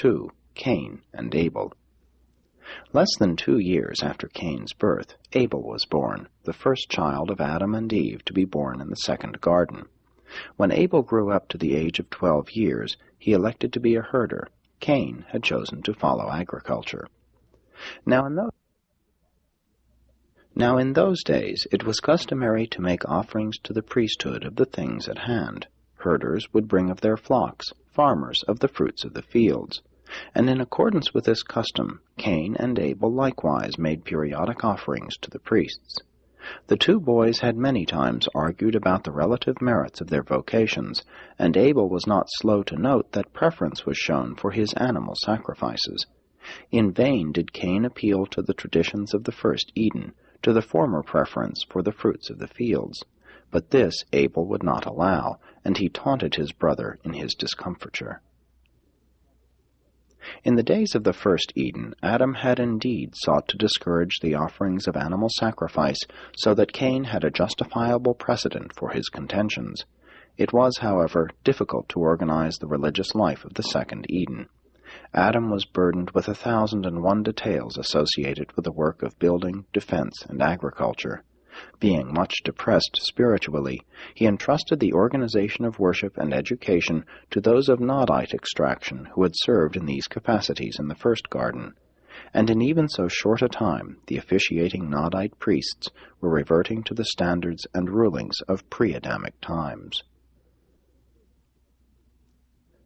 2. Cain and Abel. Less than 2 years after Cain's birth, Abel was born, the first child of Adam and Eve to be born in the second garden. When Abel grew up to the age of 12 years, he elected to be a herder. Cain had chosen to follow agriculture. Now in those days, it was customary to make offerings to the priesthood of the things at hand. Herders would bring of their flocks, farmers of the fruits of the fields. And in accordance with this custom, Cain and Abel likewise made periodic offerings to the priests. The two boys had many times argued about the relative merits of their vocations, and Abel was not slow to note that preference was shown for his animal sacrifices. In vain did Cain appeal to the traditions of the first Eden, to the former preference for the fruits of the fields. But this Abel would not allow, and he taunted his brother in his discomfiture. In the days of the first Eden, Adam had indeed sought to discourage the offerings of animal sacrifice so that Cain had a justifiable precedent for his contentions. It was, however, difficult to organize the religious life of the second Eden. Adam was burdened with 1,001 details associated with the work of building, defense, and agriculture. Being much depressed spiritually, he entrusted the organization of worship and education to those of Nodite extraction who had served in these capacities in the first garden. And in even so short a time, the officiating Nodite priests were reverting to the standards and rulings of pre-Adamic times.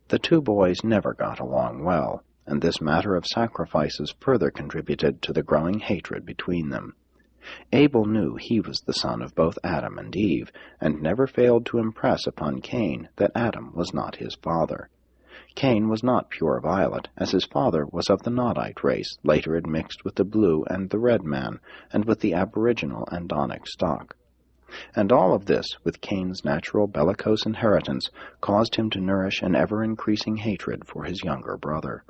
The two boys never got along well, and this matter of sacrifices further contributed to the growing hatred between them. Abel knew he was the son of both Adam and Eve, and never failed to impress upon Cain that Adam was not his father. Cain was not pure violet, as his father was of the Nodite race, later admixed with the blue and the red man, and with the aboriginal Andonic stock. And all of this, with Cain's natural bellicose inheritance, caused him to nourish an ever-increasing hatred for his younger brother.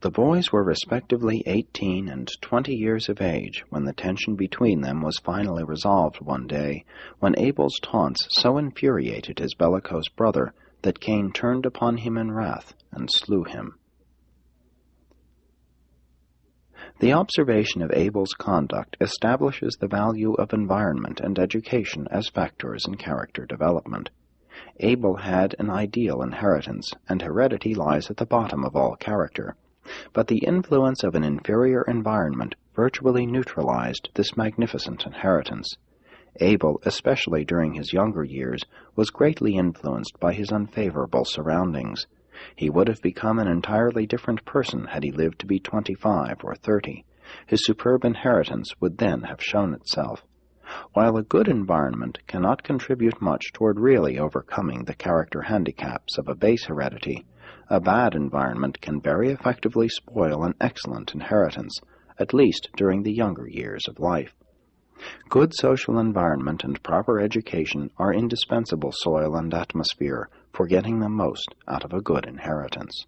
The boys were respectively 18 and 20 years of age when the tension between them was finally resolved one day, when Abel's taunts so infuriated his bellicose brother that Cain turned upon him in wrath and slew him. The observation of Abel's conduct establishes the value of environment and education as factors in character development. Abel had an ideal inheritance, and heredity lies at the bottom of all character. But the influence of an inferior environment virtually neutralized this magnificent inheritance. Abel, especially during his younger years, was greatly influenced by his unfavorable surroundings. He would have become an entirely different person had he lived to be 25 or 30. His superb inheritance would then have shown itself. While a good environment cannot contribute much toward really overcoming the character handicaps of a base heredity, a bad environment can very effectively spoil an excellent inheritance, at least during the younger years of life. Good social environment and proper education are indispensable soil and atmosphere for getting the most out of a good inheritance.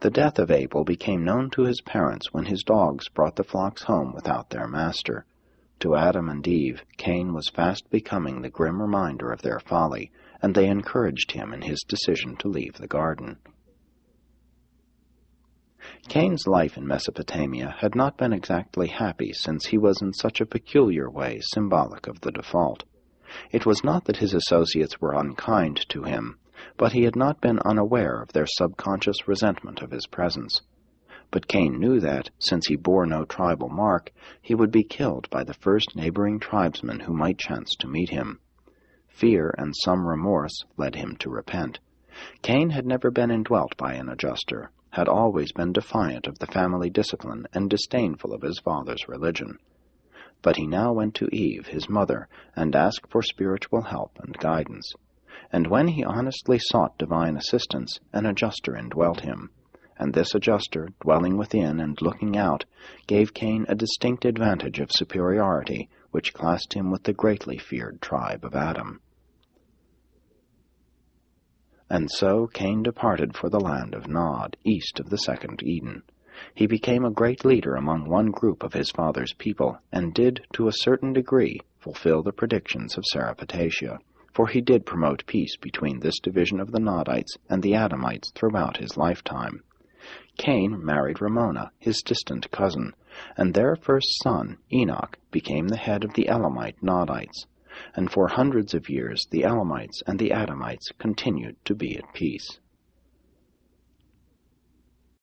The death of Abel became known to his parents when his dogs brought the flocks home without their master. To Adam and Eve, Cain was fast becoming the grim reminder of their folly, and they encouraged him in his decision to leave the garden. Cain's life in Mesopotamia had not been exactly happy, since he was in such a peculiar way symbolic of the default. It was not that his associates were unkind to him, but he had not been unaware of their subconscious resentment of his presence. But Cain knew that, since he bore no tribal mark, he would be killed by the first neighboring tribesman who might chance to meet him. Fear and some remorse led him to repent. Cain had never been indwelt by an adjuster, had always been defiant of the family discipline and disdainful of his father's religion. But he now went to Eve, his mother, and asked for spiritual help and guidance. And when he honestly sought divine assistance, an adjuster indwelt him. And this adjuster, dwelling within and looking out, gave Cain a distinct advantage of superiority, which classed him with the greatly feared tribe of Adam. And so Cain departed for the land of Nod, east of the second Eden. He became a great leader among one group of his father's people, and did, to a certain degree, fulfill the predictions of Sareptasia, for he did promote peace between this division of the Nodites and the Adamites throughout his lifetime. Cain married Ramona, his distant cousin, and their first son, Enoch, became the head of the Elamite Nodites, and for hundreds of years the Elamites and the Adamites continued to be at peace.